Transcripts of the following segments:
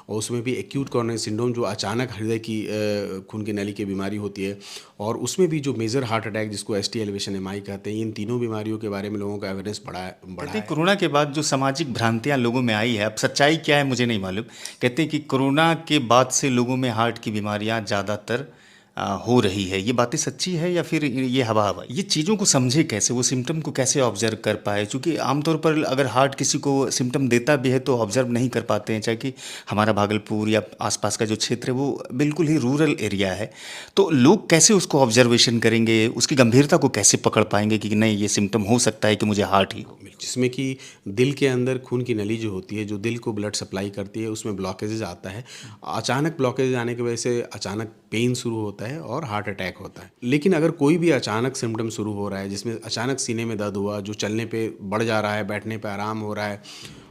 और उसमें भी एक्यूट कोरोनरी सिंड्रोम जो अचानक हृदय की खून की नली की बीमारी होती है, और उसमें भी जो मेजर हार्ट अटैक जिसको ST एलिवेशन MI कहते हैं, इन तीनों बीमारियों के बारे में लोगों का अवेयरनेस बढ़ा कहते हैं है। कोरोना के बाद जो सामाजिक भ्रांतियां लोगों में आई है, अब सच्चाई क्या है मुझे नहीं मालूम। कहते हैं कि कोरोना के बाद से लोगों में हार्ट की बीमारियां ज़्यादातर हो रही है। ये बातें सच्ची है या फिर ये हवा हवा? ये चीज़ों को समझे कैसे, वो सिम्टम को कैसे ऑब्जर्व कर पाए? क्योंकि आमतौर पर अगर हार्ट किसी को सिम्टम देता भी है तो ऑब्जर्व नहीं कर पाते हैं, चाहे कि हमारा भागलपुर या आसपास का जो क्षेत्र है वो बिल्कुल ही रूरल एरिया है। तो लोग कैसे उसको ऑब्जर्वेशन करेंगे, उसकी गंभीरता को कैसे पकड़ पाएंगे कि नहीं ये सिम्टम हो सकता है कि मुझे हार्ट ही हो? जिसमें कि दिल के अंदर खून की नली जो होती है, जो दिल को ब्लड सप्लाई करती है, उसमें ब्लॉकेजेज आता है। अचानक ब्लॉकेज आने की वजह से अचानक पेन शुरू होता है और हार्ट अटैक होता है। लेकिन अगर कोई भी अचानक सिम्टम शुरू हो रहा है, जिसमें अचानक सीने में दर्द हुआ, जो चलने पे बढ़ जा रहा है, बैठने पे आराम हो रहा है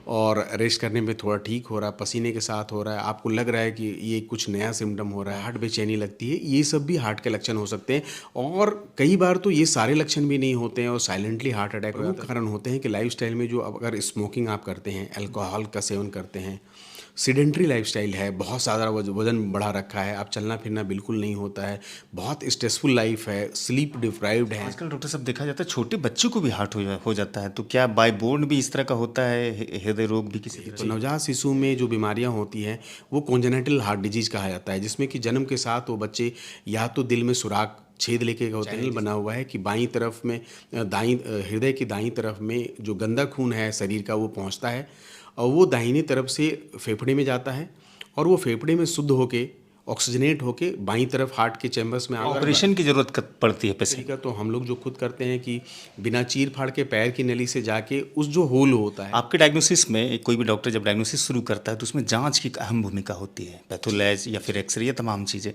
और रेस्ट करने पे थोड़ा ठीक हो रहा है, पसीने के साथ हो रहा है, आपको लग रहा है कि ये कुछ नया सिम्टम हो रहा है, हार्ट बेचैनी लगती है, ये सब भी हार्ट के लक्षण हो सकते हैं। और कई बार तो ये सारे लक्षण भी नहीं होते हैं और साइलेंटली हार्ट अटैक हो जाता है। कारण होते हैं कि लाइफस्टाइल में जो अगर स्मोकिंग आप करते हैं, अल्कोहल का सेवन करते हैं, सीडेंट्री लाइफस्टाइल है, बहुत ज़्यादा वजन बढ़ा रखा है, आप चलना फिरना बिल्कुल नहीं होता है, बहुत स्ट्रेसफुल लाइफ है, स्लीप डिप्राइव्ड है। आजकल डॉक्टर साहब देखा जाता है छोटे बच्चों को भी हार्ट हो जाता है, तो क्या बाय बोर्न भी इस तरह का होता है, हृदय रोग भी किसी तो तरह? नवजात शिशु में जो बीमारियां होती हैं वो कॉन्जेनिटल हार्ट डिजीज कहा जाता है, जिसमें कि जन्म के साथ वो बच्चे या तो दिल में सुराख छेद लेके चैनल बना हुआ है कि बाईं तरफ में हृदय की दाईं तरफ में जो गंदा खून है शरीर का वो पहुंचता है और वो दाहिनी तरफ से फेफड़े में जाता है और वो फेफड़े में शुद्ध होके ऑक्सीजनेट होके बाईं तरफ हार्ट के चैम्बर्स में ऑपरेशन की जरूरत पड़ती है पेशेंट? तरीका तो हम लोग जो खुद करते हैं कि बिना चीर फाड़ के पैर की नली से जाके उस जो होल होता है। आपके डायग्नोसिस में कोई भी डॉक्टर जब डायग्नोसिस शुरू करता है तो उसमें जांच की एक अहम भूमिका होती है, पैथोलैज या फिर एक्सरे, ये तमाम चीज़ें।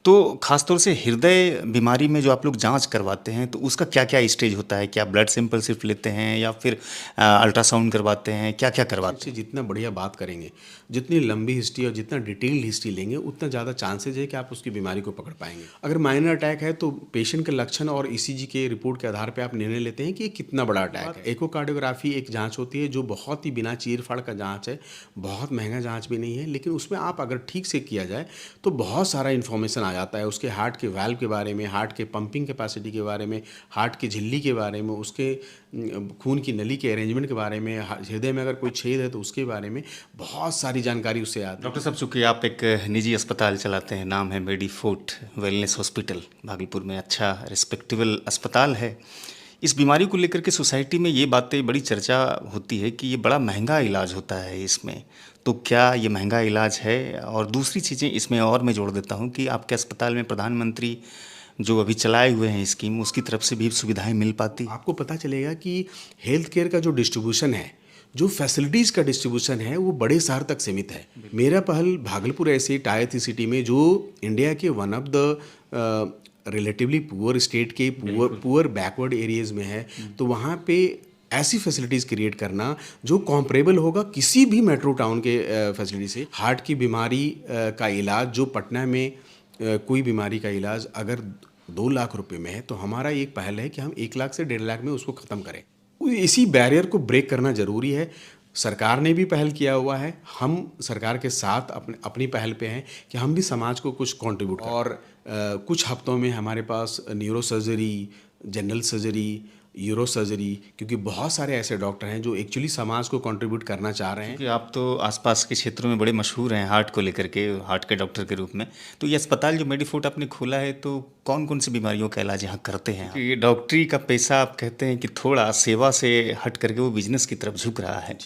तो खासतौर से हृदय बीमारी में जो आप लोग जांच करवाते हैं तो उसका क्या क्या स्टेज होता है? क्या ब्लड सैंपल सिर्फ लेते हैं या फिर अल्ट्रासाउंड करवाते हैं, क्या क्या करवाते से जितना बढ़िया बात करेंगे, जितनी लंबी हिस्ट्री और जितना डिटेल्ड हिस्ट्री लेंगे, उतना ज़्यादा चांसेज है कि आप उसकी बीमारी को पकड़ पाएंगे। अगर माइनर अटैक है तो पेशेंट के लक्षण और ECG के रिपोर्ट के आधार पर आप निर्णय लेते हैं कि ये कितना बड़ा अटैक है। एकोकार्डियोग्राफी एक जांच होती है जो बहुत ही बिना चीर फाड़ का जांच है, बहुत महंगा जांच भी नहीं है, लेकिन उसमें आप अगर ठीक से किया जाए तो बहुत सारा इन्फॉर्मेशन आ जाता है उसके हार्ट के वाल्व के बारे में, हार्ट के पंपिंग कैपेसिटी के बारे में, हार्ट की झिल्ली के बारे में, उसके खून की नली के अरेंजमेंट के बारे में, हृदय में अगर कोई छेद है तो उसके बारे में बहुत सारी जानकारी उससे आती है। डॉक्टर साहब, चूँकि आप एक निजी अस्पताल चलाते हैं, नाम है मेडीफोर्ट वेलनेस हॉस्पिटल, भागलपुर में अच्छा रिस्पेक्टेबल अस्पताल है। इस बीमारी को लेकर के सोसाइटी में ये बातें बड़ी चर्चा होती है कि ये बड़ा महंगा इलाज होता है इसमें, तो क्या ये महंगा इलाज है? और दूसरी चीज़ें इसमें और मैं जोड़ देता हूँ कि आपके अस्पताल में प्रधानमंत्री जो अभी चलाए हुए हैं स्कीम, उसकी तरफ से भी सुविधाएं मिल पाती? आपको पता चलेगा कि हेल्थ केयर का जो डिस्ट्रीब्यूशन है, जो फैसिलिटीज़ का डिस्ट्रीब्यूशन है, वो बड़े शहर तक सीमित है। मेरा पहल भागलपुर ऐसे टायर 3 सिटी में, जो इंडिया के one of the relatively poor state के पुअर बैकवर्ड एरियाज़ में है, तो वहाँ पे ऐसी फैसिलिटीज़ क्रिएट करना जो कॉम्परेबल होगा किसी भी मेट्रो टाउन के फैसिलिटी से। हार्ट की बीमारी का इलाज जो पटना में कोई बीमारी का इलाज अगर 2 लाख रुपए में है, तो हमारा एक पहल है कि हम 1 लाख से 1.5 लाख में उसको ख़त्म करें। इसी बैरियर को ब्रेक करना ज़रूरी है। सरकार ने भी पहल किया हुआ है, हम सरकार के साथ अपनी पहल पे हैं कि हम भी समाज को कुछ कंट्रीब्यूट करें। और कुछ हफ्तों में हमारे पास neurosurgery, general surgery, uro surgery, क्योंकि बहुत सारे ऐसे डॉक्टर हैं जो एक्चुअली समाज को कंट्रीब्यूट करना चाह रहे हैं। क्योंकि आप तो आसपास के क्षेत्रों में बड़े मशहूर हैं हार्ट को लेकर के, हार्ट के डॉक्टर के रूप में, तो ये अस्पताल जो मेडीफोर्ट आपने खोला है तो कौन कौन सी बीमारियों का इलाज यहाँ करते हैं? ये डॉक्टरी का पैसा आप कहते हैं कि थोड़ा सेवा से हट करके वो बिजनेस की तरफ झुक रहा है।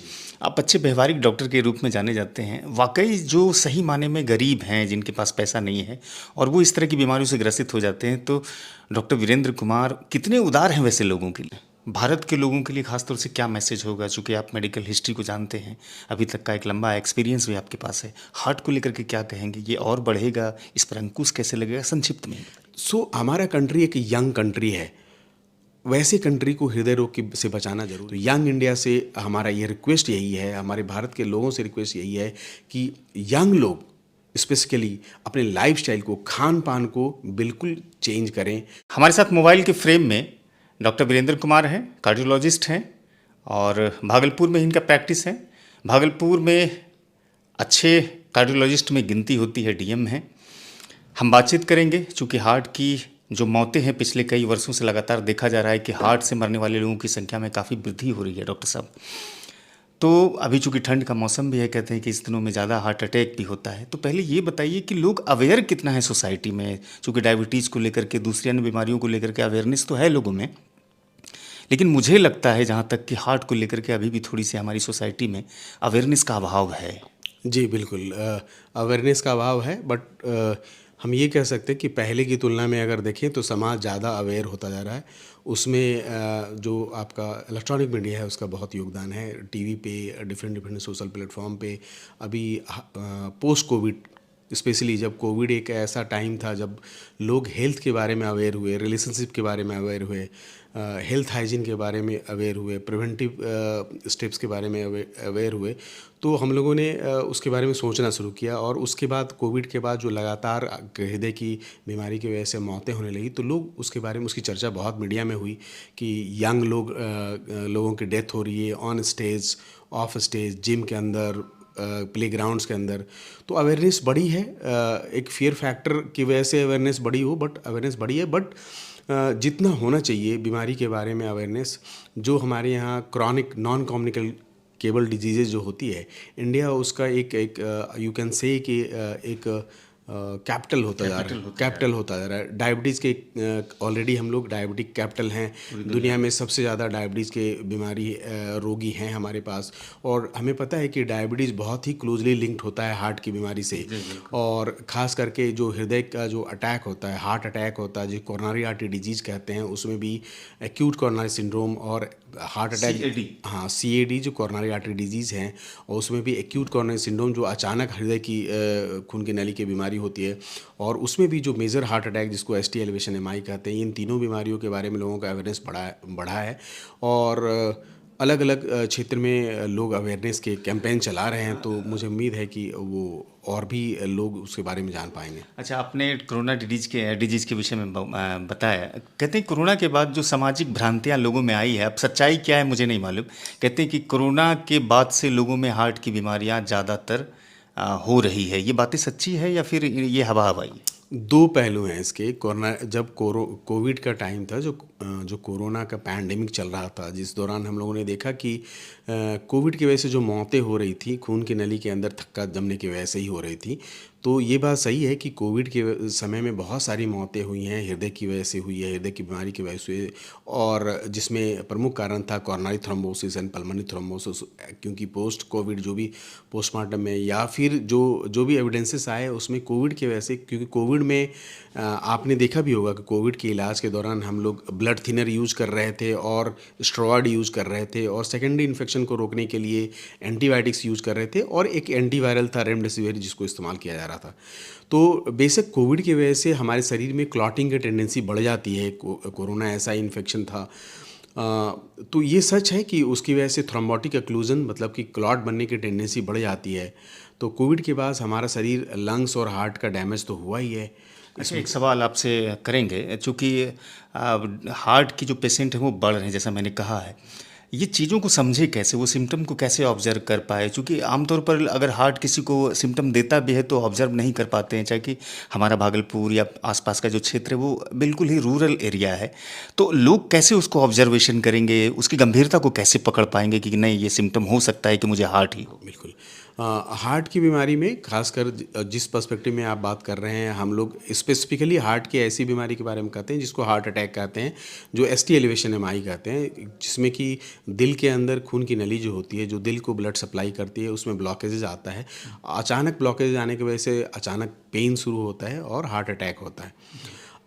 आप अच्छे व्यवहारिक डॉक्टर के रूप में जाने जाते हैं। वाकई जो सही माने में गरीब हैं, जिनके पास पैसा नहीं है और वो इस तरह की बीमारियों से ग्रसित हो जाते हैं, तो डॉक्टर वीरेंद्र कुमार कितने उदार हैं वैसे लोगों के लिए? भारत के लोगों के लिए खासतौर से क्या मैसेज होगा? चूँकि आप मेडिकल हिस्ट्री को जानते हैं, अभी तक का एक लंबा एक्सपीरियंस भी आपके पास है, हार्ट को लेकर के क्या कहेंगे? ये और बढ़ेगा, इस पर अंकुश कैसे लगेगा, संक्षिप्त में? हमारा कंट्री एक यंग कंट्री है, वैसे कंट्री को हृदय रोग की से बचाना जरूरी है। यंग इंडिया से हमारा ये रिक्वेस्ट यही है, हमारे भारत के लोगों से रिक्वेस्ट यही है कि यंग लोग स्पेसिकली अपने लाइफस्टाइल को, खान पान को बिल्कुल चेंज करें। हमारे साथ मोबाइल के फ्रेम में डॉक्टर वीरेंद्र कुमार हैं, कार्डियोलॉजिस्ट हैं और भागलपुर में इनका प्रैक्टिस है। भागलपुर में अच्छे कार्डियोलॉजिस्ट में गिनती होती है, डीएम हैं। हम बातचीत करेंगे चूँकि हार्ट की जो मौतें हैं पिछले कई वर्षों से लगातार देखा जा रहा है कि हार्ट से मरने वाले लोगों की संख्या में काफ़ी वृद्धि हो रही है डॉक्टर साहब। तो अभी चूँकि ठंड का मौसम भी है, कहते हैं कि इस दिनों में ज़्यादा हार्ट अटैक भी होता है। तो पहले ये बताइए कि लोग अवेयर कितना है सोसाइटी में, चूँकि डायबिटीज़ को लेकर के, दूसरी अन्य बीमारियों को लेकर के अवेयरनेस तो है लोगों में, लेकिन मुझे लगता है जहाँ तक कि हार्ट को लेकर के अभी भी थोड़ी सी हमारी सोसाइटी में अवेयरनेस का अभाव है। जी बिल्कुल, अवेयरनेस का अभाव है, बट हम ये कह सकते हैं कि पहले की तुलना में अगर देखें तो समाज ज़्यादा अवेयर होता जा रहा है। उसमें जो आपका इलेक्ट्रॉनिक मीडिया है उसका बहुत योगदान है। टीवी पे, डिफरेंट डिफरेंट सोशल प्लेटफॉर्म पे अभी पोस्ट कोविड, स्पेशली जब कोविड एक ऐसा टाइम था जब लोग हेल्थ के बारे में अवेयर हुए, रिलेशनशिप के बारे में अवेयर हुए, हेल्थ हाइजीन के बारे में अवेयर हुए, प्रिवेंटिव स्टेप्स के बारे में अवेयर हुए, तो हम लोगों ने उसके बारे में सोचना शुरू किया। और उसके बाद कोविड के बाद जो लगातार हृदय की बीमारी की वजह से मौतें होने लगी, तो लोग उसके बारे में, उसकी चर्चा बहुत मीडिया में हुई कि यंग लोगों की डेथ हो रही है on stage, of stage, gym के अंदर, प्लेग्राउंड्स के अंदर। तो अवेयरनेस बढ़ी है, एक फियर फैक्टर की वजह से अवेयरनेस बढ़ी हो, बट अवेयरनेस बढ़ी है, बट जितना होना चाहिए बीमारी के बारे में अवेयरनेस, जो हमारे यहाँ क्रॉनिक नॉन कम्युनिकेबल डिजीज़ेज जो होती है, इंडिया उसका एक यू कैन से कि एक कैपिटल होता जा रहा है। डायबिटीज़ के ऑलरेडी हम लोग डायबिटिक कैपिटल हैं, दुनिया में सबसे ज़्यादा डायबिटीज़ के बीमारी रोगी हैं हमारे पास। और हमें पता है कि डायबिटीज़ बहुत ही क्लोजली लिंक्ड होता है हार्ट की बीमारी से, और ख़ास करके जो हृदय का जो अटैक होता है, हार्ट अटैक होता है, जो कोरोनरी आर्टरी डिजीज़ कहते हैं, उसमें भी एक्यूट कोरोनरी सिंड्रोम और हार्ट अटैक, हाँ CAD जो कोरोनरी आर्टरी डिजीज़ हैं, और उसमें भी एक्यूट कोरोनरी सिंड्रोम जो अचानक हृदय की खून की नली की बीमारी होती है, और उसमें भी जो मेजर हार्ट अटैक जिसको ST एलिवेशन MI कहते हैं, इन तीनों बीमारियों के बारे में लोगों का अवेयरनेस बढ़ा है। और अलग अलग क्षेत्र में लोग अवेयरनेस के कैंपेन चला रहे हैं, तो मुझे उम्मीद है कि वो और भी लोग उसके बारे में जान पाएंगे। अच्छा, आपने कोरोना डिजीज़ के विषय में बताया। कहते हैं कोरोना के बाद जो सामाजिक भ्रांतियां लोगों में आई है, अब सच्चाई क्या है मुझे नहीं मालूम, कहते हैं कि कोरोना के बाद से लोगों में हार्ट की बीमारियां ज़्यादातर हो रही है। ये बातें सच्ची है या फिर ये हवा हवाई है? दो पहलू हैं इसके। कोरोना जब कोविड का टाइम था, जो कोरोना का पैंडेमिक चल रहा था, जिस दौरान हम लोगों ने देखा कि कोविड की वजह से जो मौतें हो रही थी, खून की नली के अंदर थक्का जमने की वजह से ही हो रही थी। तो ये बात सही है कि कोविड के समय में बहुत सारी मौतें हुई हैं, हृदय की वजह से हुई है, हृदय की बीमारी की वजह से, और जिसमें प्रमुख कारण था coronary thrombosis and pulmonary thrombosis. क्योंकि पोस्ट कोविड जो भी पोस्टमार्टम में या फिर जो भी एविडेंसेस आए उसमें कोविड की वजह से, क्योंकि कोविड में आपने देखा भी होगा कि कोविड के इलाज के दौरान हम लोग ब्लड थिनर यूज़ कर रहे थे और स्टेरॉयड यूज़ कर रहे थे, और सेकेंडरी इन्फेक्शन को रोकने के लिए एंटीबायोटिक्स यूज़ कर रहे थे, और एक एंटीवायरल था रेमडेसिविर जिसको इस्तेमाल किया जा रहा था। तो बेशक कोविड की वजह से हमारे शरीर में क्लॉटिंग की टेंडेंसी बढ़ जाती है, कोरोना ऐसा इन्फेक्शन था। तो ये सच है कि उसकी वजह से थ्रोम्बोटिक एक्लूजन, मतलब कि क्लॉट बनने की टेंडेंसी बढ़ जाती है। तो कोविड के बाद हमारा शरीर, लंग्स और हार्ट का डैमेज तो हुआ ही है। अच्छा, एक सवाल आपसे करेंगे, चूँकि हार्ट की जो पेशेंट हैं वो बढ़ रहे हैं जैसा मैंने कहा है, ये चीज़ों को समझे कैसे, वो सिम्टम को कैसे ऑब्जर्व कर पाए? चूँकि आमतौर पर अगर हार्ट किसी को सिम्टम देता भी है तो ऑब्जर्व नहीं कर पाते हैं, चाहे कि हमारा भागलपुर या आसपास का जो क्षेत्र है वो बिल्कुल ही रूरल एरिया है। तो लोग कैसे उसको ऑब्जर्वेशन करेंगे, उसकी गंभीरता को कैसे पकड़ पाएंगे कि नहीं ये सिम्टम हो सकता है कि मुझे हार्ट ही हो? बिल्कुल, हार्ट की बीमारी में खासकर जिस पर्सपेक्टिव में आप बात कर रहे हैं, हम लोग स्पेसिफिकली हार्ट की ऐसी बीमारी के बारे में कहते हैं जिसको हार्ट अटैक कहते हैं, जो ST एलिवेशन MI कहते हैं, जिसमें कि दिल के अंदर खून की नली जो होती है, जो दिल को ब्लड सप्लाई करती है, उसमें ब्लॉकेजेज आता है। अचानक ब्लॉकेज आने की वजह से अचानक पेन शुरू होता है और हार्ट अटैक होता है।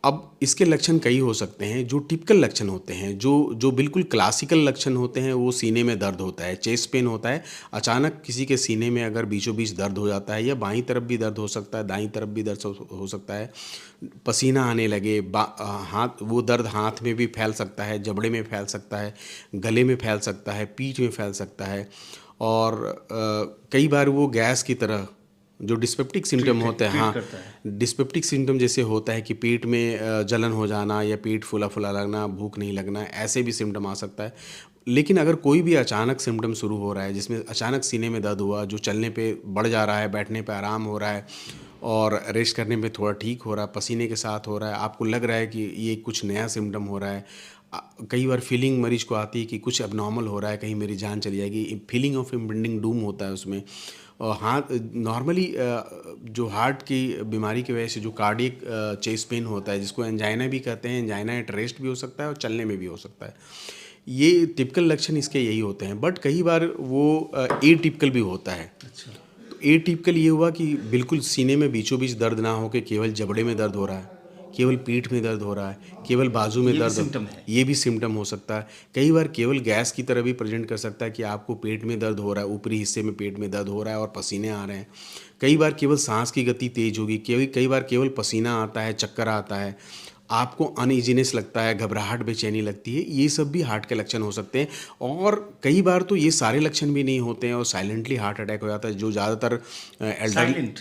अब इसके लक्षण कई हो सकते हैं। जो टिपिकल लक्षण होते हैं, जो बिल्कुल क्लासिकल लक्षण होते हैं, वो सीने में दर्द होता है, चेस्ट पेन होता है। अचानक किसी के सीने में अगर बीचों बीच दर्द हो जाता है, या बाईं तरफ भी दर्द हो सकता है, दाईं तरफ भी दर्द हो सकता है, पसीना आने लगे, हाथ, वो दर्द हाथ में भी फैल सकता है, जबड़े में फैल सकता है, गले में फैल सकता है, पीठ में फैल सकता है, और कई बार वो गैस की तरह जो डिस्पेप्टिक सिम्टम होते हैं, हाँ, डिस्पेप्टिक सिम्टम जैसे होता है कि पेट में जलन हो जाना, या पेट फूला फूला लगना, भूख नहीं लगना, ऐसे भी सिम्टम आ सकता है। लेकिन अगर कोई भी अचानक सिम्टम शुरू हो रहा है, जिसमें अचानक सीने में दर्द हुआ, जो चलने पे बढ़ जा रहा है, बैठने पे आराम हो रहा है और रेस्ट करने में थोड़ा ठीक हो रहा है, पसीने के साथ हो रहा है, आपको लग रहा है कि ये कुछ नया सिम्टम हो रहा है, कई बार फीलिंग मरीज को आती है कि कुछ अबनॉर्मल हो रहा है, कहीं मेरी जान चली जाएगी, फीलिंग ऑफ इम्पेंडिंग डूम होता है उसमें। और हाथ नॉर्मली जो हार्ट की बीमारी की वजह से जो कार्डियक चेस्ट पेन होता है, जिसको एंजाइना भी कहते हैं, एंजाइना एट रेस्ट भी हो सकता है और चलने में भी हो सकता है, ये टिपिकल लक्षण इसके यही होते हैं। बट कई बार वो एटिपिकल भी होता है। अच्छा। तो एटिपिकल ये हुआ कि बिल्कुल सीने में बीचों बीच दर्द ना हो के केवल जबड़े में दर्द हो रहा है, केवल पीठ में दर्द हो रहा है, केवल बाजू में ये भी दर्द सिम्टम है। ये भी सिम्टम हो सकता है। कई बार केवल गैस की तरह भी प्रेजेंट कर सकता है कि आपको पेट में दर्द हो रहा है, ऊपरी हिस्से में पेट में दर्द हो रहा है और पसीने आ रहे हैं। कई बार केवल सांस की गति तेज होगी, कई बार केवल पसीना आता है, चक्कर आता है, आपको अनइजीनेस लगता है, घबराहट बेचैनी लगती है, ये सब भी हार्ट के लक्षण हो सकते हैं। और कई बार तो ये सारे लक्षण भी नहीं होते हैं और साइलेंटली हार्ट अटैक हो जाता है, जो ज़्यादातर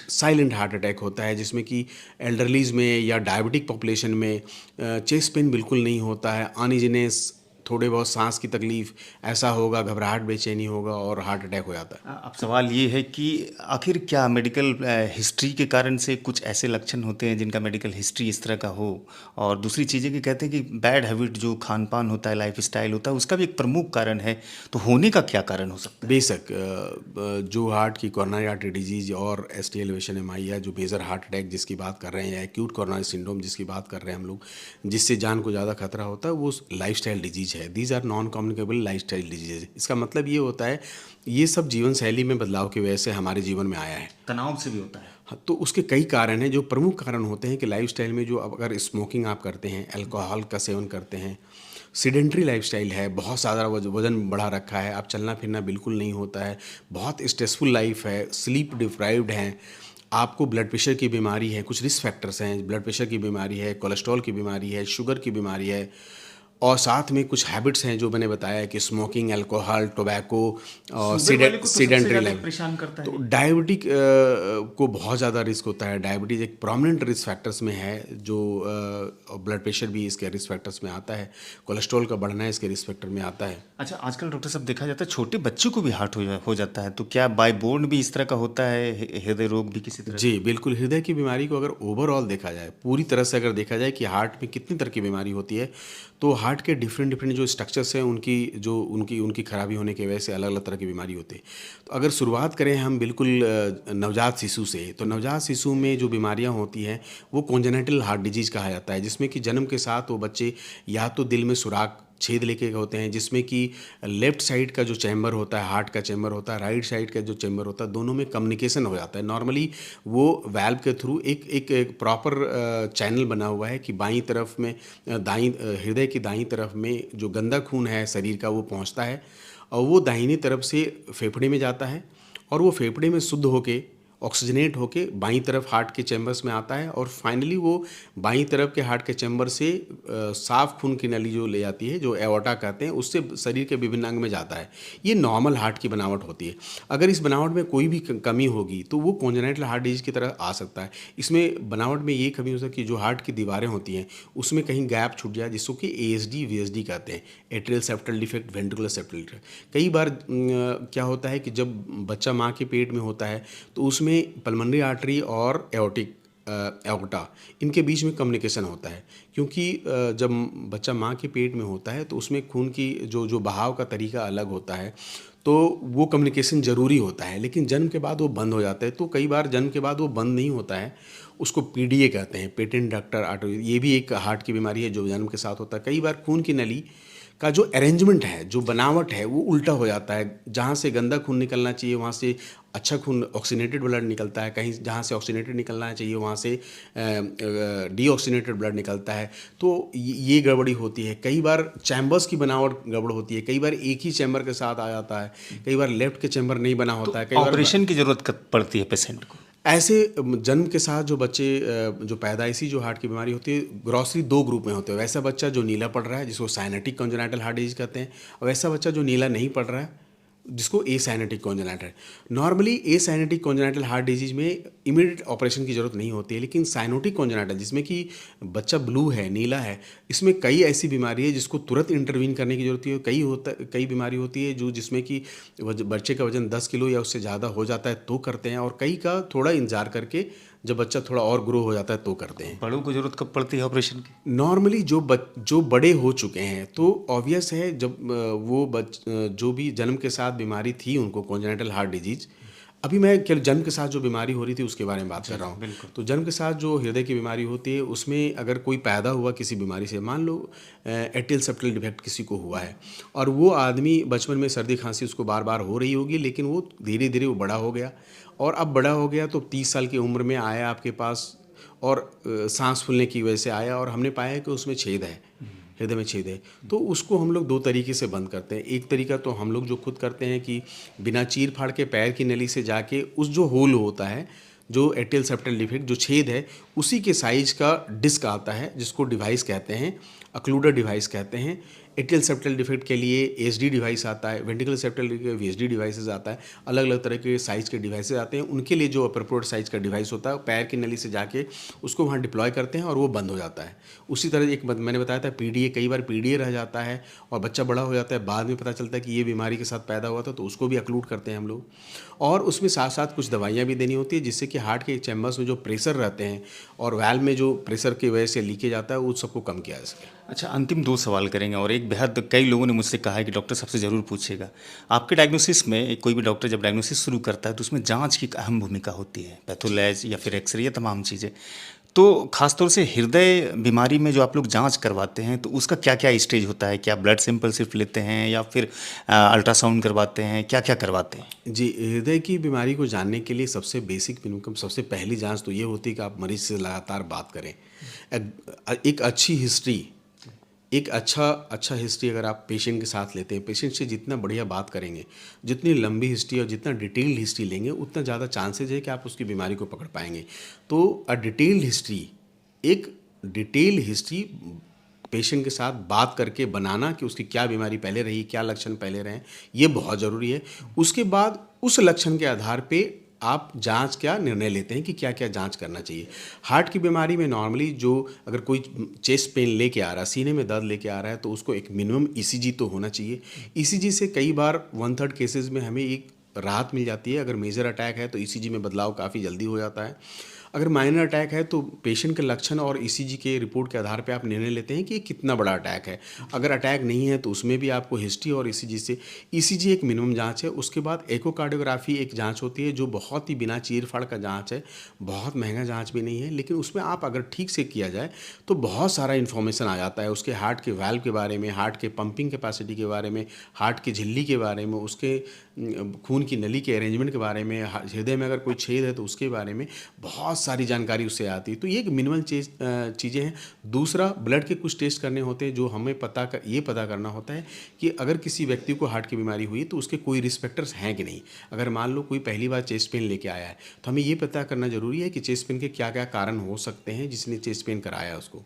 साइलेंट हार्ट अटैक होता है, जिसमें कि एल्डरलीज में या डायबिटिक पॉपुलेशन में चेस्ट पेन बिल्कुल नहीं होता है, अनइजीनेस, थोड़े बहुत सांस की तकलीफ ऐसा होगा, घबराहट बेचैनी होगा और हार्ट अटैक हो जाता है। अब सवाल ये है कि आखिर क्या मेडिकल हिस्ट्री के कारण से कुछ ऐसे लक्षण होते हैं जिनका मेडिकल हिस्ट्री इस तरह का हो, और दूसरी चीज़ें कि कहते हैं कि बैड हैबिट जो खान पान होता है, लाइफ स्टाइल होता है, उसका भी एक प्रमुख कारण है, तो होने का क्या कारण हो सकता है? बेशक जो हार्ट की कोरोनरी आर्टरी डिजीज और एस टी एलिवेशन एम आई है, जो मेजर हार्ट अटैक जिसकी बात कर रहे हैं, या एक्यूट कोरोनरी सिंड्रोम जिसकी बात कर रहे हैं हम लोग, जिससे जान को ज़्यादा खतरा होता है, वो लाइफस्टाइल डिजीज है। These are non communicable lifestyle disease. इसका मतलब ये होता है, ये सब जीवन शैली में बदलाव की वजह से हमारे जीवन में आया है। तनाव से भी होता है। हाँ, तो उसके कई कारण हैं। जो प्रमुख कारण होते हैं कि लाइफस्टाइल में जो अगर स्मोकिंग आप करते हैं, अल्कोहल का सेवन करते हैं, सीडेंट्री लाइफस्टाइल है, बहुत ज़्यादा वजन बढ़ा रखा है, आप चलना फिरना बिल्कुल नहीं होता है, बहुत स्ट्रेसफुल लाइफ है, स्लीप डिप्राइव्ड हैं, आपको ब्लड प्रेशर की बीमारी है, कुछ रिस्क फैक्टर्स हैं, ब्लड प्रेशर की बीमारी है, कोलेस्ट्रॉल की बीमारी है, शुगर की बीमारी है, और साथ में कुछ हैबिट्स हैं जो मैंने बताया कि स्मोकिंग, अल्कोहल, टोबैको और शुगर वाले को तो सबसे सीडेंट्री ज़्यादा लाइफ। परेशान करता तो है। डायबिटिक को बहुत ज़्यादा रिस्क होता है। डायबिटीज़ एक प्रोमिनेंट रिस्क फैक्टर्स में है, जो ब्लड प्रेशर भी इसके रिस्क फैक्टर्स में आता है, कोलेस्ट्रॉल का बढ़ना इसके रिस्क फैक्टर में आता है। अच्छा, आजकल डॉक्टर साहब देखा जाता है छोटे बच्चों को भी हार्ट हो जाता है, तो क्या बाय बोर्न भी इस तरह का होता है, हृदय रोग भी किसी तरह? जी बिल्कुल, हृदय की बीमारी को अगर ओवरऑल देखा जाए, पूरी तरह से अगर देखा जाए कि हार्ट में कितनी तरह की बीमारी होती है, तो हार्ट के डिफरेंट जो स्ट्रक्चर्स हैं, उनकी खराबी होने की वजह से अलग अलग तरह की बीमारी होती है। तो अगर शुरुआत करें हम बिल्कुल नवजात शिशु से, तो नवजात शिशु में जो बीमारियां होती हैं वो कॉन्जेनिटल हार्ट डिजीज कहा जाता है, जिसमें कि जन्म के साथ वो बच्चे या तो दिल में सुराख छेद लेके होते हैं, जिसमें कि लेफ्ट साइड का जो चैम्बर होता है, हार्ट का चैम्बर होता है, राइट साइड का जो चैम्बर होता है, दोनों में कम्युनिकेशन हो जाता है। नॉर्मली वो वैल्व के थ्रू एक प्रॉपर चैनल बना हुआ है कि बाईं तरफ में हृदय की दाईं तरफ में जो गंदा खून है शरीर का वो पहुंचता है, और वो दाहिनी तरफ से फेफड़े में जाता है, और वो फेफड़े में शुद्ध होके ऑक्सीजनेट होके बाईं तरफ हार्ट के चैम्बर्स में आता है, और फाइनली वो बाईं तरफ के हार्ट के चैम्बर से साफ खून की नली जो ले जाती है, जो एओर्टा कहते हैं, उससे शरीर के विभिन्न अंग में जाता है। ये नॉर्मल हार्ट की बनावट होती है। अगर इस बनावट में कोई भी कमी होगी तो वो कॉन्जेनिटल हार्ट डिजीज की तरह आ सकता है। इसमें बनावट में ये कमी हो सकती है, जो हार्ट की दीवारें होती हैं उसमें कहीं गैप छूट जाए, जिसको कि ASD VSD कहते हैं, atrial septal defect, ventricular septal defect. कई बार क्या होता है कि जब बच्चा माँ के पेट में होता है तो उसमें पल्मोनरी आर्टरी और एओर्टा इनके बीच में कम्युनिकेशन होता है, क्योंकि जब बच्चा माँ के पेट में होता है तो उसमें खून की जो बहाव का तरीका अलग होता है, तो वो कम्युनिकेशन ज़रूरी होता है, लेकिन जन्म के बाद वो बंद हो जाता है। तो कई बार जन्म के बाद वो बंद नहीं होता है, उसको PDA कहते हैं, पेटेंट डक्टर आर्टरी। ये भी एक हार्ट की बीमारी है जो जन्म के साथ होता है। कई बार खून की नली का जो अरेंजमेंट है, जो बनावट है, वो उल्टा हो जाता है। जहाँ से गंदा खून निकलना चाहिए वहाँ से अच्छा खून, ऑक्सीनेटेड ब्लड निकलता है, कहीं जहाँ से ऑक्सीनेटेड निकलना चाहिए वहाँ से डीऑक्सीनेटेड ब्लड निकलता है। तो ये गड़बड़ी होती है। कई बार चैम्बर्स की बनावट गड़बड़ होती है, कई बार एक ही चैम्बर के साथ आ जाता है, कई बार लेफ्ट के चैम्बर नहीं बना होता है, कई बार ऑपरेशन की जरूरत पड़ती है पेशेंट को। ऐसे जन्म के साथ जो बच्चे जो पैदाइशी जो हार्ट की बीमारी होती है, ग्रॉसरी 2 ग्रुप में होते हैं। वैसा बच्चा जो नीला पड़ रहा है, जिसको साइनेटिक कॉन्जेनिटल हार्ट डिजीज कहते हैं, और वैसा बच्चा जो नीला नहीं पड़ रहा है, जिसको acyanotic congenital. Normally acyanotic congenital heart disease में इमीडिएट ऑपरेशन की ज़रूरत नहीं होती है। लेकिन साइनोटिक कॉन्जेनाइटल जिसमें कि बच्चा ब्लू है, नीला है, इसमें कई ऐसी बीमारी है जिसको तुरंत इंटरवीन करने की ज़रूरत है। कई बीमारी होती है जो जिसमें कि बच्चे का वजन 10 किलो या उससे ज़्यादा हो जाता है तो करते हैं, और कई का थोड़ा इंतजार करके जब बच्चा थोड़ा और ग्रो हो जाता है तो करते हैं। बड़ों को ज़रूरत कब पड़ती है ऑपरेशन की? नॉर्मली जो बड़े हो चुके हैं तो ऑब्वियस है, जब जो भी जन्म के साथ बीमारी थी उनको कॉन्जेनिटल हार्ट डिजीज, अभी मैं केवल जन्म के साथ जो बीमारी हो रही थी उसके बारे में बात कर रहा हूँ। तो जन्म के साथ जो हृदय की बीमारी होती है उसमें अगर कोई पैदा हुआ किसी बीमारी से, मान लो एट्रियल सेप्टल डिफेक्ट किसी को हुआ है, और वो आदमी बचपन में सर्दी खांसी उसको बार बार हो रही होगी, लेकिन वो धीरे धीरे वो बड़ा हो गया, और अब बड़ा हो गया तो 30 साल की उम्र में आया आपके पास, और सांस फूलने की वजह से आया, और हमने पाया कि उसमें छेद है, हृदय में छेद है। तो उसको हम लोग दो तरीके से बंद करते हैं। एक तरीका तो हम लोग जो खुद करते हैं कि बिना चीर फाड़ के पैर की नली से जाके उस जो होल होता है, जो एट्रियल सेप्टल डिफेक्ट जो छेद है, उसी के साइज का डिस्क आता है जिसको डिवाइस कहते हैं, अक्लूडर डिवाइस कहते हैं। एट्रियल सेप्टल डिफेक्ट के लिए एचडी डिवाइस आता है, वेंट्रिकुलर सेप्टल के वीएचडी डिवाइसेस आता है, अलग अलग तरह के साइज़ के डिवाइसेस आते हैं। उनके लिए जो अप्रोप्रिएट साइज़ का डिवाइस होता है पैर की नली से जाके उसको वहाँ डिप्लॉय करते हैं और वो बंद हो जाता है। उसी तरह एक मैंने बताया था पीडीए, कई बार पीडीए रह जाता है और बच्चा बड़ा हो जाता है, बाद में पता चलता है कि ये बीमारी के साथ पैदा हुआ था, तो उसको भी अक्लूड करते हैं हम लोग। और उसमें साथ साथ कुछ दवाइयाँ भी देनी होती है जिससे कि हार्ट के चैम्बर्स में जो प्रेशर रहते हैं और वैल्व में जो प्रेशर की वजह से लीकेज आता है उस सबको कम किया जा सके। अच्छा, अंतिम 2 सवाल करेंगे, और एक बेहद कई लोगों ने मुझसे कहा है कि डॉक्टर सबसे ज़रूर पूछेगा। आपके डायग्नोसिस में कोई भी डॉक्टर जब डायग्नोसिस शुरू करता है तो उसमें जांच की एक अहम भूमिका होती है, पैथोलैज या फिर एक्सरे, ये तमाम चीज़ें। तो खासतौर से हृदय बीमारी में जो आप लोग जांच करवाते हैं तो उसका क्या क्या स्टेज होता है? क्या ब्लड सैंपल सिर्फ लेते हैं या फिर अल्ट्रासाउंड करवाते हैं, क्या क्या करवाते हैं? जी, हृदय की बीमारी को जानने के लिए सबसे बेसिक मिनिमम सबसे पहली जांच तो ये होती है कि आप मरीज से लगातार बात करें। एक अच्छी हिस्ट्री, एक अच्छा हिस्ट्री अगर आप पेशेंट के साथ लेते हैं, पेशेंट से जितना बढ़िया बात करेंगे, जितनी लंबी हिस्ट्री और जितना डिटेल्ड हिस्ट्री लेंगे, उतना ज़्यादा चांसेज है कि आप उसकी बीमारी को पकड़ पाएंगे। तो एक डिटेल्ड हिस्ट्री पेशेंट के साथ बात करके बनाना कि उसकी क्या बीमारी पहले रही, क्या लक्षण पहले रहे, ये बहुत ज़रूरी है। उसके बाद उस लक्षण के आधार पे आप जांच क्या निर्णय लेते हैं कि क्या क्या जांच करना चाहिए। हार्ट की बीमारी में नॉर्मली जो अगर कोई चेस्ट पेन लेके आ रहा है, सीने में दर्द लेके आ रहा है, तो उसको एक मिनिमम ईसीजी तो होना चाहिए। ईसीजी से कई बार 1/3 केसेस में हमें एक राहत मिल जाती है। अगर मेजर अटैक है तो ईसीजी में बदलाव काफ़ी जल्दी हो जाता है। अगर माइनर अटैक है तो पेशेंट के लक्षण और ईसीजी के रिपोर्ट के आधार पे आप निर्णय लेते हैं कि ये कितना बड़ा अटैक है। अगर अटैक नहीं है तो उसमें भी आपको हिस्ट्री और ईसीजी एक मिनिमम जांच है। उसके बाद एकोकार्डियोग्राफी एक जांच होती है जो बहुत ही बिना चीर फाड़ का जांच है, बहुत महंगा जांच भी नहीं है, लेकिन उसमें आप अगर ठीक से किया जाए तो बहुत सारा इन्फॉर्मेशन आ जाता है उसके हार्ट के वाल्व के बारे में, हार्ट के पंपिंग कैपेसिटी के बारे में, हार्ट की झिल्ली के बारे में, उसके खून की नली के अरेंजमेंट के बारे में, हृदय में अगर कोई छेद है तो उसके बारे में बहुत सारी जानकारी उससे आती है। तो ये एक मिनिमल चीज़ें हैं। दूसरा, ब्लड के कुछ टेस्ट करने होते हैं जो हमें ये पता करना होता है कि अगर किसी व्यक्ति को हार्ट की बीमारी हुई तो उसके कोई रिस्क फैक्टर्स हैं कि नहीं। अगर मान लो कोई पहली बार चेस्ट पेन लेके आया है तो हमें ये पता करना ज़रूरी है कि चेस्ट पेन के क्या क्या कारण हो सकते हैं जिसने चेस्ट पेन कराया उसको।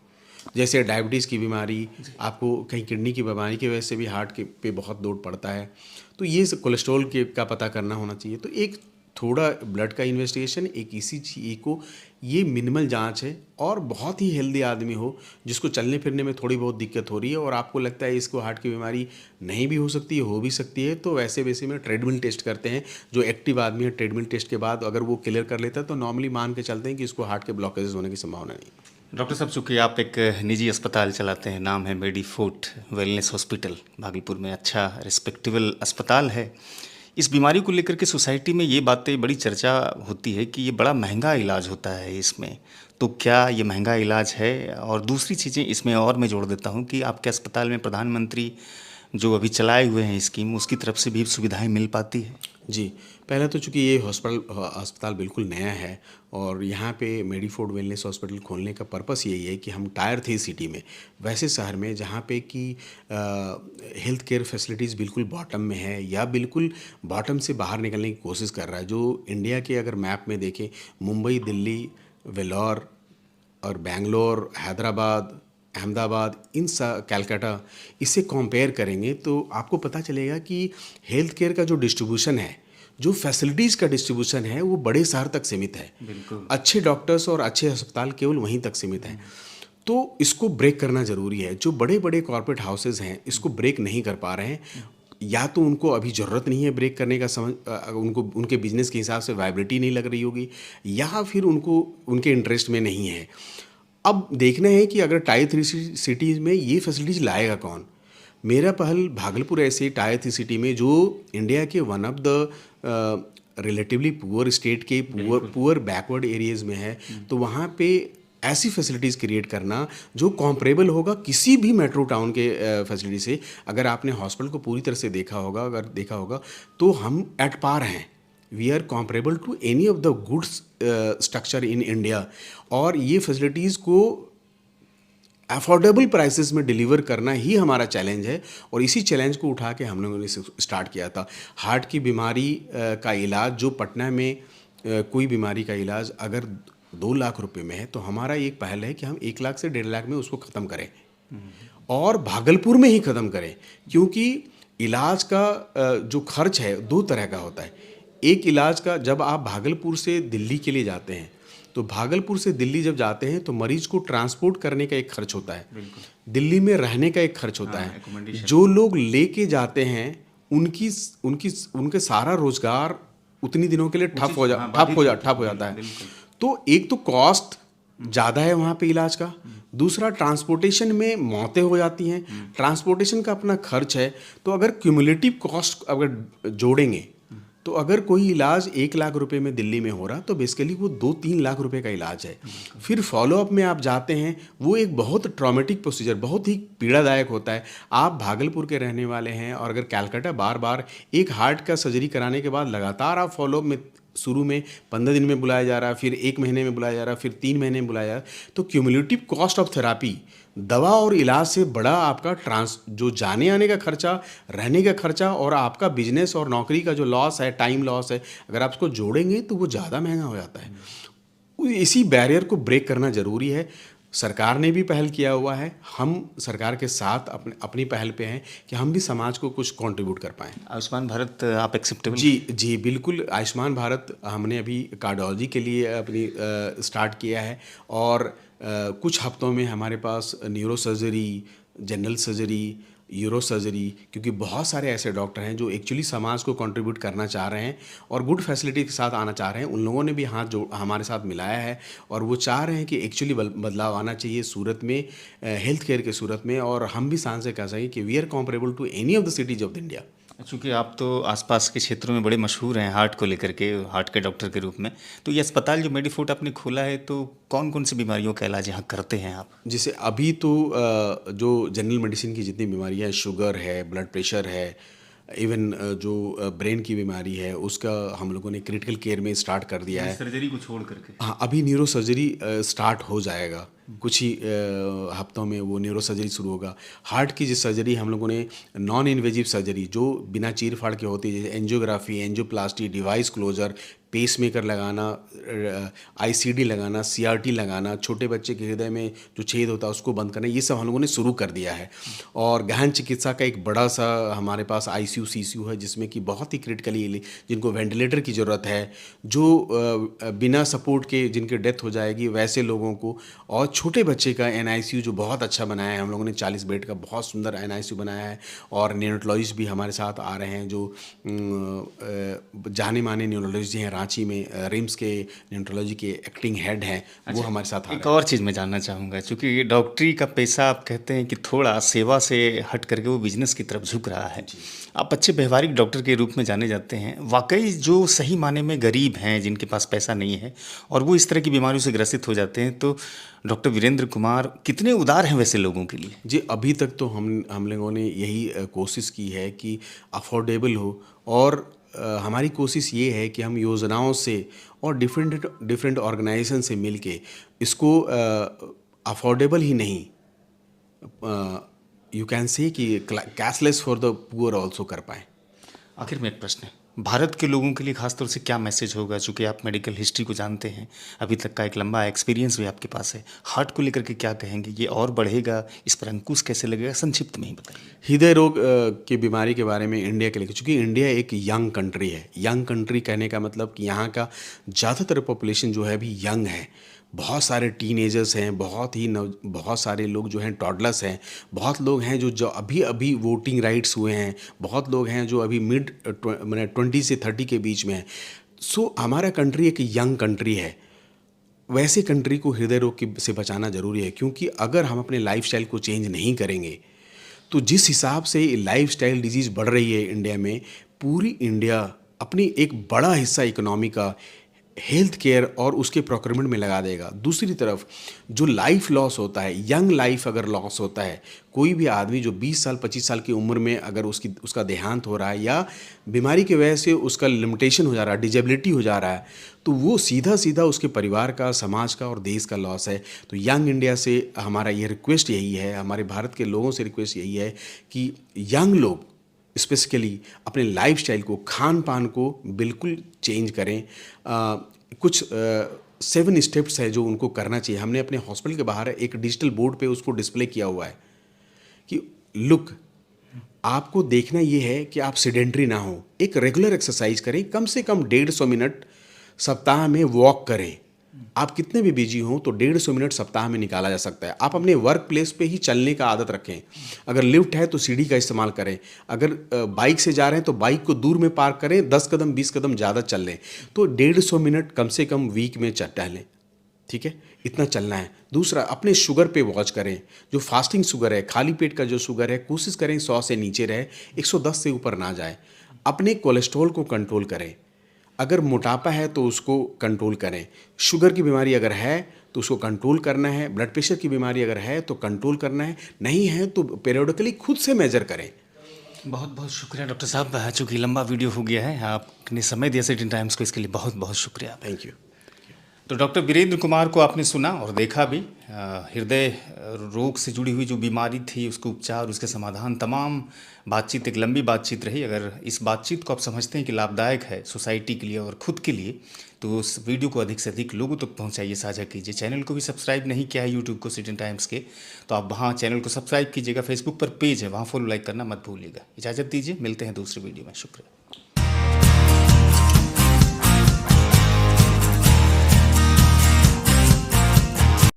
जैसे डायबिटीज़ की बीमारी, आपको कहीं किडनी की बीमारी की वजह से भी हार्ट के पे बहुत लोड पड़ता है, तो ये कोलेस्ट्रॉल के का पता करना होना चाहिए। तो एक थोड़ा ब्लड का इन्वेस्टिगेशन, एक ईसीजी को, ये मिनिमल जांच है। और बहुत ही हेल्दी आदमी हो जिसको चलने फिरने में थोड़ी बहुत दिक्कत हो रही है और आपको लगता है इसको हार्ट की बीमारी नहीं भी हो सकती है, हो भी सकती है, तो वैसे में ट्रेडमिल टेस्ट करते हैं। जो एक्टिव आदमी है ट्रेडमिल टेस्ट के बाद अगर वो क्लियर कर लेता है तो नॉर्मली मान के चलते हैं कि इसको हार्ट के ब्लॉकेजेस होने की संभावना नहीं। डॉक्टर साहब, चूँकि आप एक निजी अस्पताल चलाते हैं, नाम है मेडीफोर्ट वेलनेस हॉस्पिटल, भागलपुर में अच्छा रिस्पेक्टेबल अस्पताल है। इस बीमारी को लेकर के सोसाइटी में ये बातें बड़ी चर्चा होती है कि ये बड़ा महंगा इलाज होता है इसमें, तो क्या ये महंगा इलाज है? और दूसरी चीज़ें इसमें और मैं जोड़ देता हूँ कि आपके अस्पताल में प्रधानमंत्री जो अभी चलाए हुए हैं स्कीम, उसकी तरफ से भी सुविधाएं मिल पाती है? जी, पहले तो चूँकि ये अस्पताल बिल्कुल नया है और यहाँ पे मेडीफोर्ट वेलनेस हॉस्पिटल खोलने का पर्पस यही है कि हम टायर 3 सिटी में, वैसे शहर में जहाँ पे कि हेल्थ केयर फैसिलिटीज़ बिल्कुल बॉटम में है या बिल्कुल बॉटम से बाहर निकलने की कोशिश कर रहा है। जो इंडिया के अगर मैप में देखें, मुंबई, दिल्ली, वेल्लोर और बेंगलोर, हैदराबाद, अहमदाबाद, कलकत्ता, इससे कंपेयर करेंगे तो आपको पता चलेगा कि हेल्थ केयर का जो डिस्ट्रीब्यूशन है, जो फैसिलिटीज़ का डिस्ट्रीब्यूशन है वो बड़े शहर तक सीमित है। बिल्कुल। अच्छे डॉक्टर्स और अच्छे अस्पताल केवल वहीं तक सीमित हैं। तो इसको ब्रेक करना ज़रूरी है। जो बड़े बड़े कॉर्पोरेट हाउसेज हैं इसको ब्रेक नहीं कर पा रहे हैं। या तो उनको अभी ज़रूरत नहीं है ब्रेक करने का, उनको उनके बिजनेस के हिसाब से वायबिलिटी नहीं लग रही होगी, या फिर उनको उनके इंटरेस्ट में नहीं है। अब देखना है कि अगर टायर 3 सिटीज़ में ये फैसिलिटीज़ लाएगा कौन। मेरा पहल भागलपुर ऐसे टायर 3 सिटी में जो इंडिया के one of the relatively poor state के पुअर बैकवर्ड एरियाज़ में है, तो वहाँ पे ऐसी फैसिलिटीज़ क्रिएट करना जो कॉम्परेबल होगा किसी भी मेट्रो टाउन के फैसिलिटी से। अगर आपने हॉस्पिटल को पूरी तरह से देखा होगा तो हम एट पार हैं। We are comparable to any of the goods structure in India, और ये फैसिलिटीज़ को अफोर्डेबल प्राइसेस में डिलीवर करना ही हमारा चैलेंज है। और इसी चैलेंज को उठा के हम लोगों ने स्टार्ट किया था। हार्ट की बीमारी का इलाज जो पटना में कोई बीमारी का इलाज अगर 2 लाख रुपए में है, तो हमारा एक पहल है कि हम 1 लाख से 1.5 लाख में उसको ख़त्म करें और भागलपुर में ही ख़त्म करें। क्योंकि इलाज का जो खर्च है 2 तरह का होता है। एक इलाज का, जब आप भागलपुर से दिल्ली के लिए जाते हैं, तो भागलपुर से दिल्ली जब जाते हैं तो मरीज को ट्रांसपोर्ट करने का एक खर्च होता है, दिल्ली में रहने का एक खर्च होता है। जो लोग लेके जाते हैं उनके सारा रोजगार उतनी दिनों के लिए ठप हो जाता है। तो एक तो कॉस्ट ज़्यादा है वहाँ पे इलाज का, दूसरा ट्रांसपोर्टेशन में मौतें हो जाती हैं, ट्रांसपोर्टेशन का अपना खर्च है। तो अगर क्यूमुलेटिव कॉस्ट अगर जोड़ेंगे तो अगर कोई इलाज 1 लाख रुपए में दिल्ली में हो रहा, तो बेसिकली वो 2-3 लाख रुपए का इलाज है। फिर फॉलोअप में आप जाते हैं, वो एक बहुत ट्रॉमेटिक प्रोसीजर, बहुत ही पीड़ादायक होता है। आप भागलपुर के रहने वाले हैं और अगर कैलकाटा बार बार एक हार्ट का सर्जरी कराने के बाद लगातार आप फॉलोअप में, शुरू में 15 दिन में बुलाया जा रहा है, फिर 1 महीने में बुलाया जा रहा है, फिर 3 महीने में बुलाया जा रहा है, तो क्यूमुलेटिव कॉस्ट ऑफ थेरापी, दवा और इलाज से बड़ा आपका जो जाने आने का खर्चा, रहने का खर्चा और आपका बिजनेस और नौकरी का जो लॉस है, टाइम लॉस है, अगर आप उसको जोड़ेंगे तो वो ज़्यादा महंगा हो जाता है। इसी बैरियर को ब्रेक करना ज़रूरी है। सरकार ने भी पहल किया हुआ है, हम सरकार के साथ अपनी पहल पे हैं कि हम भी समाज को कुछ कंट्रीब्यूट कर पाएँ। आयुष्मान भारत आप एक्सेप्टेबल? जी बिल्कुल। आयुष्मान भारत हमने अभी कार्डियोलॉजी के लिए अपनी स्टार्ट किया है, और कुछ हफ्तों में हमारे पास neurosurgery, general surgery, uro surgery, क्योंकि बहुत सारे ऐसे डॉक्टर हैं जो एक्चुअली समाज को कंट्रीब्यूट करना चाह रहे हैं और गुड फैसिलिटी के साथ आना चाह रहे हैं। उन लोगों ने भी हाथ जो हमारे साथ मिलाया है, और वो चाह रहे हैं कि एक्चुअली बदलाव आना चाहिए सूरत में, हेल्थ केयर के सूरत में। और हम भी सांस से कह सकें कि we are comparable to any of the cities of India. चूँकि आप तो आसपास के क्षेत्रों में बड़े मशहूर हैं हार्ट को लेकर के, हार्ट के डॉक्टर के रूप में, तो ये अस्पताल जो मेडिफोर्ट आपने खोला है, तो कौन कौन सी बीमारियों का इलाज यहाँ करते हैं आप? जैसे अभी तो जो जनरल मेडिसिन की जितनी बीमारियाँ हैं, शुगर है, ब्लड प्रेशर है, इवन जो ब्रेन की बीमारी है, उसका हम लोगों ने क्रिटिकल केयर में स्टार्ट कर दिया है। सर्जरी को छोड़ करके? हाँ, अभी न्यूरो सर्जरी स्टार्ट हो जाएगा, कुछ ही हफ्तों में वो न्यूरो सर्जरी शुरू होगा। हार्ट की जो सर्जरी हम लोगों ने नॉन इन्वेजिव सर्जरी, जो बिना चीर फाड़ के होती है, जैसे angiography, angioplasty, device closure, pacemaker लगाना, आईसीडी लगाना, सीआरटी लगाना, छोटे बच्चे के हृदय में जो छेद होता है उसको बंद करना, ये सब हम लोगों ने शुरू कर दिया है। और गहन चिकित्सा का एक बड़ा सा हमारे पास आईसीयू सीसीयू है, जिसमें कि बहुत ही क्रिटिकली जिनको वेंटिलेटर की ज़रूरत है, जो बिना सपोर्ट के जिनकी डेथ हो जाएगी वैसे लोगों को, और छोटे बच्चे का एनआईसीयू जो बहुत अच्छा बनाया है हम लोगों ने, 40 बेड का बहुत सुंदर एनआईसीयू बनाया है। और न्यूरोलॉजिस्ट भी हमारे साथ आ रहे हैं, जो जाने माने न्यूरोलॉजिस्ट हैं रांची में, रिम्स के न्यूरोलॉजी के एक्टिंग हेड हैं, वो हमारे साथ आ रहे हैं। एक और चीज़ मैं जानना चाहूँगा, चूँकि डॉक्टरी का पैसा आप कहते हैं कि थोड़ा सेवा से हट करके वो बिजनेस की तरफ झुक रहा है, आप अच्छे व्यवहारिक डॉक्टर के रूप में जाने जाते हैं। वाकई जो सही माने में गरीब हैं, जिनके पास पैसा नहीं है और वो इस तरह की बीमारियों से ग्रसित हो जाते हैं, तो डॉक्टर वीरेंद्र कुमार कितने उदार हैं वैसे लोगों के लिए? जी, अभी तक तो हम लोगों ने यही कोशिश की है कि अफोर्डेबल हो, और हमारी कोशिश ये है कि हम योजनाओं से और डिफरेंट ऑर्गेनाइजेशन से मिलके इसको अफोर्डेबल ही नहीं, यू कैन से कि cashless for the poor also कर पाएँ। आखिर में एक प्रश्न है, भारत के लोगों के लिए खासतौर से क्या मैसेज होगा, चूँकि आप मेडिकल हिस्ट्री को जानते हैं, अभी तक का एक लंबा एक्सपीरियंस भी आपके पास है, हार्ट को लेकर के क्या कहेंगे? ये और बढ़ेगा, इस पर अंकुश कैसे लगेगा? संक्षिप्त में ही बताइए। हृदय रोग की बीमारी के बारे में इंडिया के लिए, क्योंकि इंडिया एक यंग कंट्री है। यंग कंट्री कहने का मतलब कि यहाँ का ज़्यादातर पॉपुलेशन जो है अभी यंग है। बहुत सारे टीनेजर्स हैं, बहुत सारे लोग जो हैं टॉडलर्स हैं, बहुत लोग हैं जो अभी अभी वोटिंग राइट्स हुए हैं, बहुत लोग हैं जो अभी मिड मैंने 20 से 30 के बीच में हैं। सो हमारा कंट्री एक यंग कंट्री है। वैसे कंट्री को हृदय रोग से बचाना ज़रूरी है, क्योंकि अगर हम अपने लाइफस्टाइल को चेंज नहीं करेंगे तो जिस हिसाब से लाइफस्टाइल डिजीज़ बढ़ रही है इंडिया में, पूरी इंडिया अपनी एक बड़ा हिस्सा इकोनॉमी का हेल्थ केयर और उसके प्रोक्योरमेंट में लगा देगा। दूसरी तरफ जो लाइफ लॉस होता है, यंग लाइफ अगर लॉस होता है, कोई भी आदमी जो 20 साल 25 साल की उम्र में अगर उसका देहांत हो रहा है या बीमारी की वजह से उसका लिमिटेशन हो जा रहा है, डिजेबिलिटी हो जा रहा है, तो वो सीधा सीधा उसके परिवार का, समाज का और देश का लॉस है। तो यंग इंडिया से हमारा ये रिक्वेस्ट यही है, हमारे भारत के लोगों से रिक्वेस्ट यही है कि यंग लोग स्पेसिकली अपने लाइफस्टाइल को, खान पान को बिल्कुल चेंज करें। कुछ 7 स्टेप्स है जो उनको करना चाहिए। हमने अपने हॉस्पिटल के बाहर एक डिजिटल बोर्ड पे उसको डिस्प्ले किया हुआ है कि लुक, आपको देखना ये है कि आप सेडेंटरी ना हो, एक रेगुलर एक्सरसाइज करें, कम से कम 150 मिनट सप्ताह में वॉक करें। आप कितने भी बिजी हों तो 150 मिनट सप्ताह में निकाला जा सकता है। आप अपने वर्क प्लेस पे ही चलने का आदत रखें। अगर लिफ्ट है तो सीढ़ी का इस्तेमाल करें। अगर बाइक से जा रहे हैं तो बाइक को दूर में पार्क करें, 10 कदम 20 कदम ज़्यादा चल लें। तो 150 मिनट कम से कम वीक में टहलें, ठीक है, इतना चलना है। दूसरा, अपने शुगर पे वॉच करें। जो फास्टिंग शुगर है, खाली पेट का जो शुगर है, कोशिश करें 100 से नीचे रहे, 110 से ऊपर ना जाए। अपने कोलेस्ट्रॉल को कंट्रोल करें। अगर मोटापा है तो उसको कंट्रोल करें। शुगर की बीमारी अगर है तो उसको कंट्रोल करना है। ब्लड प्रेशर की बीमारी अगर है तो कंट्रोल करना है, नहीं है तो पीरियडिकली खुद से मेजर करें। बहुत बहुत शुक्रिया डॉक्टर साहब, चूँकि लंबा वीडियो हो गया है, आपने समय दिया सिटी टाइम्स को, इसके लिए बहुत बहुत शुक्रिया। Thank you. तो डॉक्टर वीरेंद्र कुमार को आपने सुना और देखा भी। हृदय रोग से जुड़ी हुई जो बीमारी थी, उसके उपचार, उसके समाधान, तमाम बातचीत, एक लंबी बातचीत रही। अगर इस बातचीत को आप समझते हैं कि लाभदायक है सोसाइटी के लिए और खुद के लिए, तो उस वीडियो को अधिक से अधिक लोगों तक पहुंचाइए, साझा कीजिए। चैनल को भी सब्सक्राइब नहीं किया है यूट्यूब को सिटी टाइम्स के, तो आप वहाँ चैनल को सब्सक्राइब कीजिएगा। फेसबुक पर पेज है, वहाँ फॉलो लाइक करना मत भूलिएगा। इजाज़त दीजिए, मिलते हैं दूसरे वीडियो में। शुक्रिया।